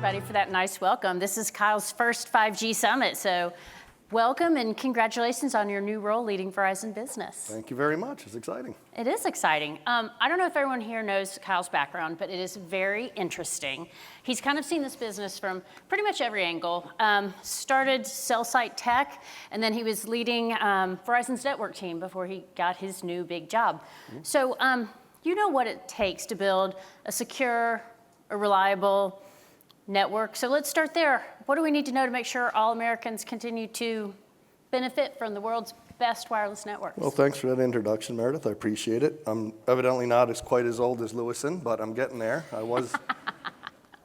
everybody, for that nice welcome. This is Kyle's first 5G Summit, so welcome and congratulations on your new role leading Verizon Business. Thank you very much. It's exciting. It is exciting. I don't know if everyone here knows Kyle's background, but it is very interesting. He's kind of seen this business from pretty much every angle. Started cell site tech, and then he was leading Verizon's network team before he got his new big job. Mm-hmm. So you know what it takes to build a secure, a reliable network. So let's start there. What do we need to know to make sure all Americans continue to benefit from the world's best wireless networks? Well, thanks for that introduction, Meredith. I appreciate it. I'm evidently not quite as old as Lewison, but I'm getting there. I was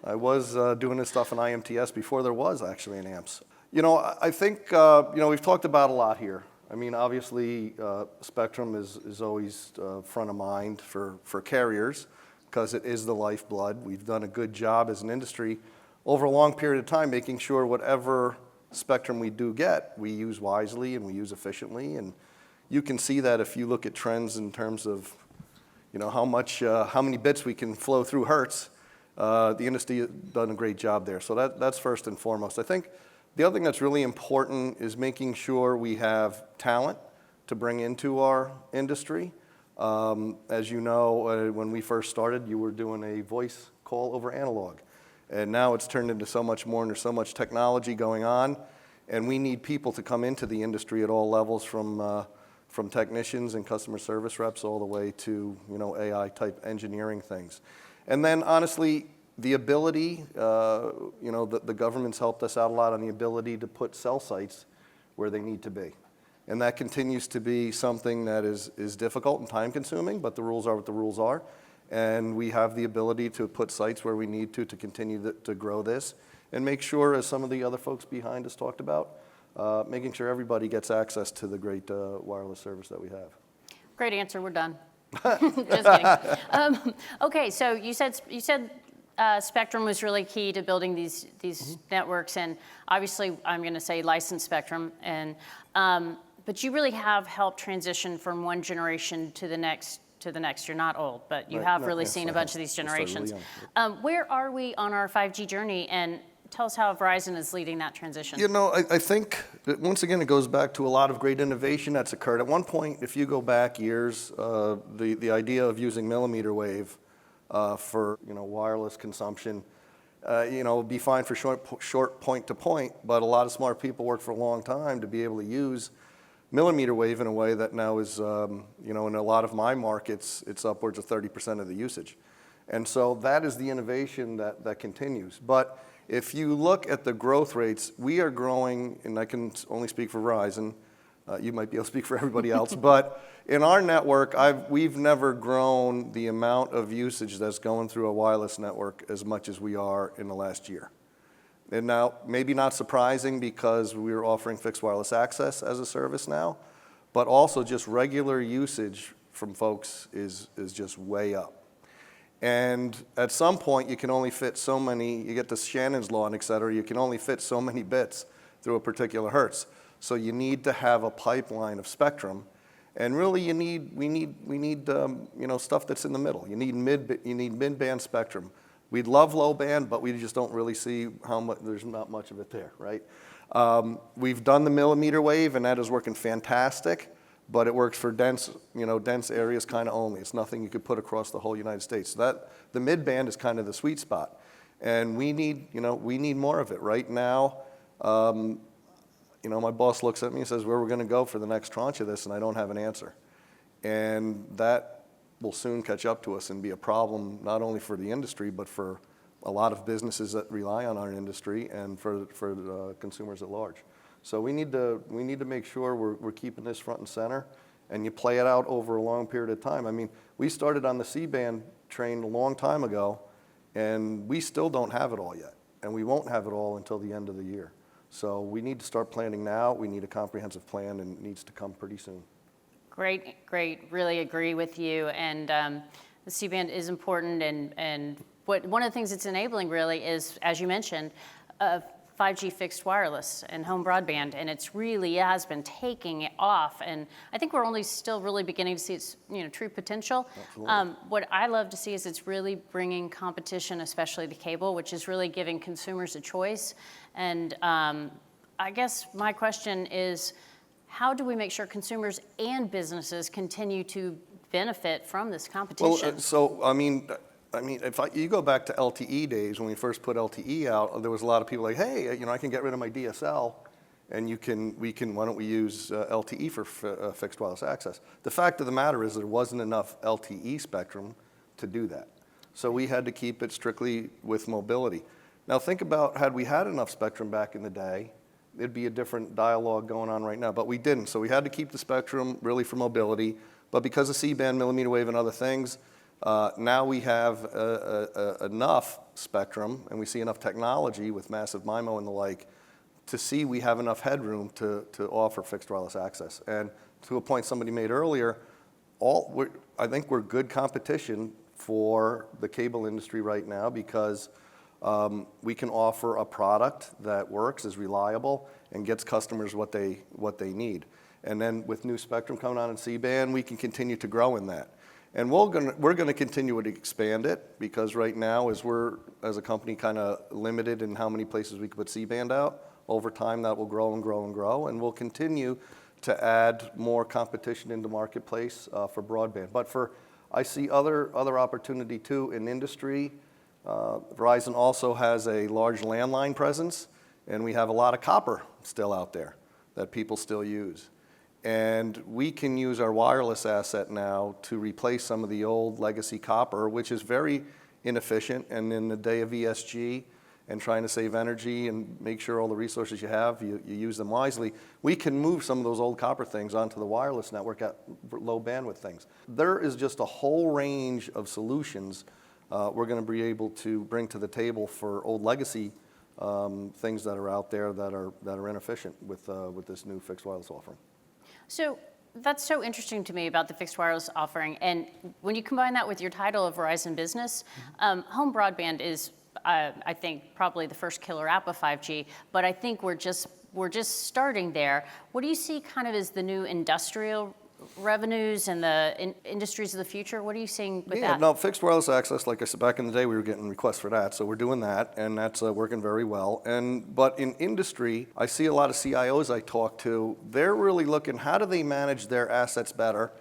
doing this stuff in IMTS before there was actually an AMPS. You know, I think, we've talked about a lot here. I mean, obviously, spectrum is always front of mind for carriers, because it is the lifeblood. We've done a good job as an industry over a long period of time making sure whatever spectrum we do get, we use wisely and we use efficiently. And you can see that if you look at trends in terms of, how many bits we can flow through hertz. The industry has done a great job there. So that's first and foremost. I think the other thing that's really important is making sure we have talent to bring into our industry. As you know, when we first started, you were doing a voice call over analog. And now it's turned into so much more, and there's so much technology going on. And we need people to come into the industry at all levels, from technicians and customer service reps all the way to, AI-type engineering things. And then, honestly, the ability, the government's helped us out a lot on the ability to put cell sites where they need to be. And that continues to be something that is difficult and time-consuming, but the rules are what the rules are. And we have the ability to put sites where we need to continue to grow this and make sure, as some of the other folks behind us talked about, making sure everybody gets access to the great wireless service that we have. Great answer. We're done. Just kidding. Okay, so you said spectrum was really key to building these mm-hmm. networks, and obviously I'm going to say licensed spectrum, and but you really have helped transition from one generation to the next. You're not old, but you have really seen a bunch of these generations. Really where are we on our 5G journey, and tell us how Verizon is leading that transition? You know, I think that once again it goes back to a lot of great innovation that's occurred. At one point, if you go back years, the idea of using millimeter wave for wireless consumption, would be fine for short point to point, but a lot of smart people worked for a long time to be able to use millimeter wave in a way that now is, in a lot of my markets, it's upwards of 30% of the usage. And so that is the innovation that continues. But if you look at the growth rates, we are growing, and I can only speak for Verizon, you might be able to speak for everybody else, but in our network, we've never grown the amount of usage that's going through a wireless network as much as we are in the last year. And now, maybe not surprising because we're offering fixed wireless access as a service now, but also just regular usage from folks is just way up. And at some point, you can only fit so many, you get the Shannon's law and et cetera, you can only fit so many bits through a particular hertz. So you need to have a pipeline of spectrum. And really, we need stuff that's in the middle. You need mid-band spectrum. We'd love low band, but we just don't really see how much. There's not much of it there, right? We've done the millimeter wave, and that is working fantastic. But it works for dense areas kind of only. It's nothing you could put across the whole United States. So the mid band is kind of the sweet spot, and we need more of it right now. My boss looks at me and says, "Where we're going to go for the next tranche of this?" And I don't have an answer, and that will soon catch up to us and be a problem not only for the industry, but for a lot of businesses that rely on our industry and for consumers at large. So we need to make sure we're keeping this front and center, and you play it out over a long period of time. I mean, we started on the C-band train a long time ago, and we still don't have it all yet, and we won't have it all until the end of the year. So we need to start planning now. We need a comprehensive plan, and it needs to come pretty soon. Great. Really agree with you. And the C-band is important. And one of the things it's enabling really is, as you mentioned, 5G fixed wireless and home broadband, and it's really has been taking it off. And I think we're only still really beginning to see its true potential. What I love to see is it's really bringing competition, especially to cable, which is really giving consumers a choice. And I guess my question is, how do we make sure consumers and businesses continue to benefit from this competition? Well, if you go back to LTE days, when we first put LTE out, there was a lot of people like, hey, I can get rid of my DSL, and why don't we use LTE for fixed wireless access? The fact of the matter is there wasn't enough LTE spectrum to do that. So we had to keep it strictly with mobility. Now think about, had we had enough spectrum back in the day, it'd be a different dialogue going on right now, but we didn't. So we had to keep the spectrum really for mobility, but because of C-band, millimeter wave, and other things, now we have enough spectrum, and we see enough technology with massive MIMO and the like, to see we have enough headroom to offer fixed wireless access. And to a point somebody made earlier, I think we're good competition for the cable industry right now, because we can offer a product that works, is reliable, and gets customers what they need. And then with new spectrum coming on in C-band, we can continue to grow in that. And we're gonna continue to expand it, because right now, we're as a company kind of limited in how many places we can put C-band out. Over time, that will grow and grow and grow, and we'll continue to add more competition in the marketplace for broadband. But I see other opportunity too in industry. Verizon also has a large landline presence, and we have a lot of copper still out there that people still use. And we can use our wireless asset now to replace some of the old legacy copper, which is very inefficient. And in the day of ESG and trying to save energy and make sure all the resources you have, you use them wisely, we can move some of those old copper things onto the wireless network at low bandwidth things. There is just a whole range of solutions we're going to be able to bring to the table for old legacy things that are out there that are inefficient with this new fixed wireless offering. So that's so interesting to me about the fixed wireless offering. And when you combine that with your title of Verizon Business, home broadband is, I think, probably the first killer app of 5G. But I think we're just starting there. What do you see kind of as the new industrial revenues and the industries of the future? What are you seeing with that? No, fixed wireless access, like I said, back in the day, we were getting requests for that. So we're doing that, and that's working very well. But in industry, I see a lot of CIOs I talk to, they're really looking, how do they manage their assets better?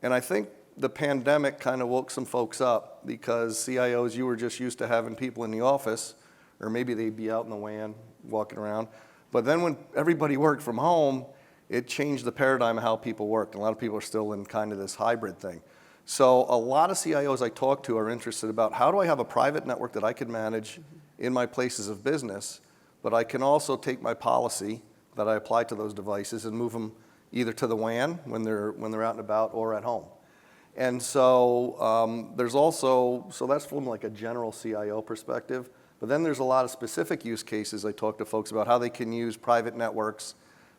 And I think the pandemic kind of woke some folks up, because CIOs, you were just used to having people in the office, or maybe they'd be out in the WAN walking around. But then when everybody worked from home, it changed the paradigm of how people work. And a lot of people are still in kind of this hybrid thing. So a lot of CIOs I talk to are interested about, how do I have a private network that I can manage in my places of business, but I can also take my policy that I apply to those devices and move them either to the WAN when they're out and about, or at home. And so so that's from like a general CIO perspective. But then there's a lot of specific use cases I talk to folks about, how they can use private networks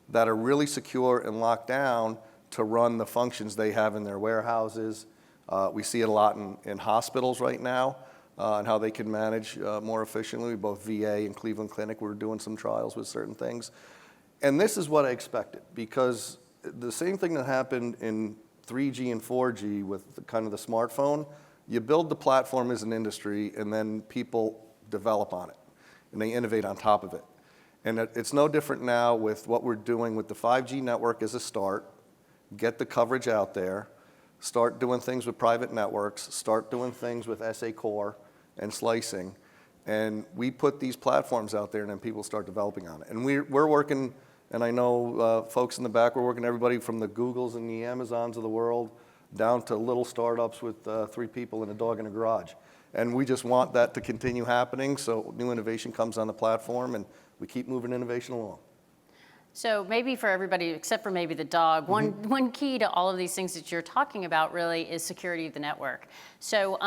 that are really secure and locked down to run the functions they have in their warehouses. We see it a lot in hospitals right now, and how they can manage more efficiently. Both VA and Cleveland Clinic, we're doing some trials with certain things. And this is what I expected, because the same thing that happened in 3G and 4G with kind of the smartphone, you build the platform as an industry, and then people develop on it, and they innovate on top of it. And it's no different now with what we're doing with the 5G network as a start. Get the coverage out there, start doing things with private networks, start doing things with SA core and slicing. And we put these platforms out there, and then people start developing on it. And we're working, and I know folks in the back, we're working everybody from the Googles and the Amazons of the world down to little startups with 3 people and a dog in a garage. And we just want that to continue happening, so new innovation comes on the platform, and we keep moving innovation along. So maybe for everybody, except for maybe the dog, one key to all of these things that you're talking about really is security of the network. So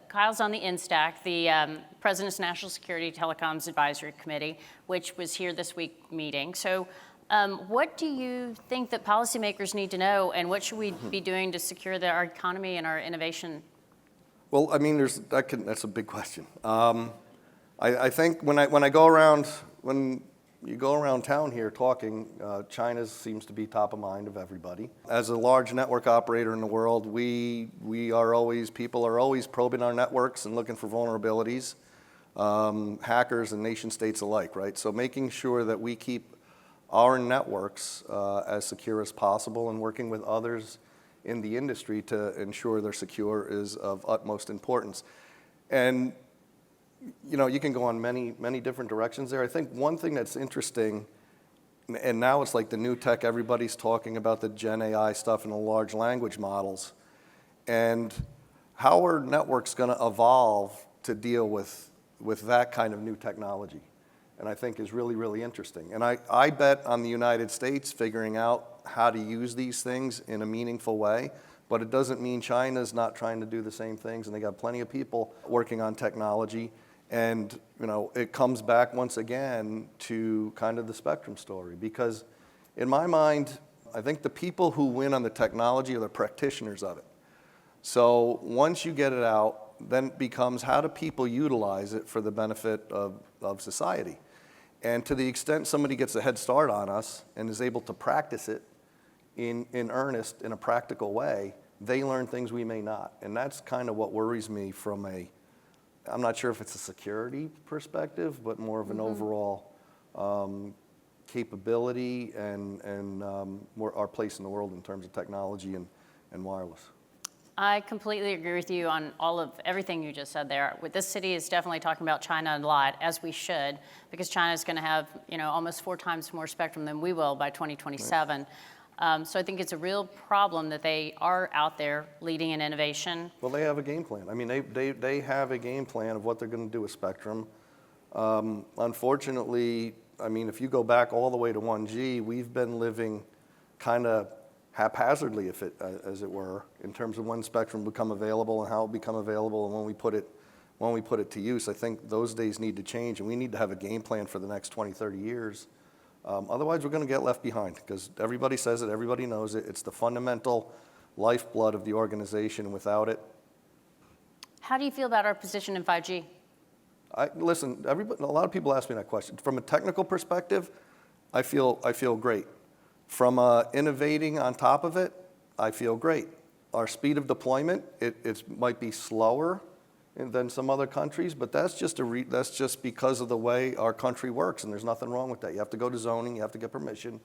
Kyle's on the NSTAC, the President's National Security Telecoms Advisory Committee, which was here this week meeting. So what do you think that policymakers need to know, and what should we be doing to secure our economy and our innovation? Well, I mean, that's a big question. I think when I go around, when you go around town here talking, China seems to be top of mind of everybody. As a large network operator in the world, people are always probing our networks and looking for vulnerabilities, hackers and nation states alike, right? So making sure that we keep our networks as secure as possible and working with others in the industry to ensure they're secure is of utmost importance. And you can go on many different directions there. I think one thing that's interesting, and now it's like the new tech, everybody's talking about the Gen AI stuff and the large language models, and how are networks going to evolve to deal with that kind of new technology? And I think is really, really interesting. And I bet on the United States figuring out how to use these things in a meaningful way, but it doesn't mean China's not trying to do the same things, and they got plenty of people working on technology. And it comes back once again to kind of the spectrum story, because in my mind, I think the people who win on the technology are the practitioners of it. So once you get it out, then it becomes how do people utilize it for the benefit of society? And to the extent somebody gets a head start on us and is able to practice it in earnest, in a practical way, they learn things we may not. And that's kind of what worries me from I'm not sure if it's a security perspective, but more of an overall capability and our place in the world in terms of technology and wireless. I completely agree with you on everything you just said there. This city is definitely talking about China a lot, as we should, because China is going to have almost 4 times more spectrum than we will by 2027. Right. So I think it's a real problem that they are out there leading in innovation. Well, they have a game plan. I mean, they have a game plan of what they're going to do with spectrum. Unfortunately, I mean, if you go back all the way to 1G, we've been living kind of haphazardly, as it were, in terms of when spectrum become available and how it become available and when we put it to use. I think those days need to change, and we need to have a game plan for the next 20, 30 years. Otherwise, we're going to get left behind, because everybody says it, everybody knows it. It's the fundamental lifeblood of the organization, and without it. How do you feel about our position in 5G? Listen, a lot of people ask me that question. From a technical perspective, I feel great. From innovating on top of it, I feel great. Our speed of deployment, it might be slower than some other countries, but that's just because of the way our country works, and there's nothing wrong with that. You have to go to zoning, you have to get permission.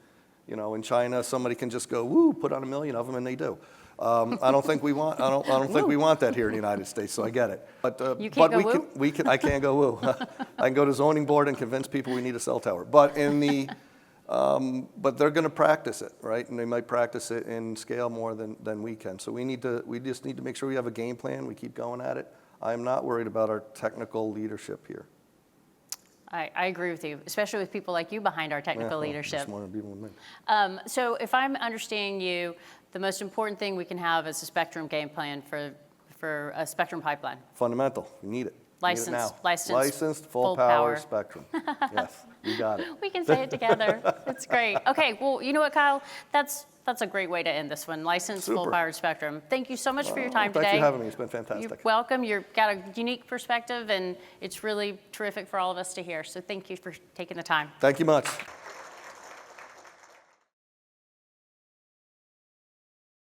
In China, somebody can just go, woo, put on 1 million of them, and they do. I don't think we want that here in the United States, so I get it. But you can't go woo? I can't go woo. I can go to zoning board and convince people we need a cell tower. But but they're going to practice it, right? And they might practice it in scale more than we can. So we just need to make sure we have a game plan. We keep going at it. I'm not worried about our technical leadership here. I agree with you, especially with people like you behind our technical leadership. Smarter people than me. So if I'm understanding you, the most important thing we can have is a spectrum game plan for a spectrum pipeline. Fundamental. We need it. Licensed full power spectrum. Yes, you got it. We can say it together. It's great. Okay, well, you know what, Kyle? That's a great way to end this one. Licensed full power spectrum. Thank you so much for your time today. Thanks for having me. It's been fantastic. You're welcome. You've got a unique perspective, and it's really terrific for all of us to hear. So thank you for taking the time. Thank you much.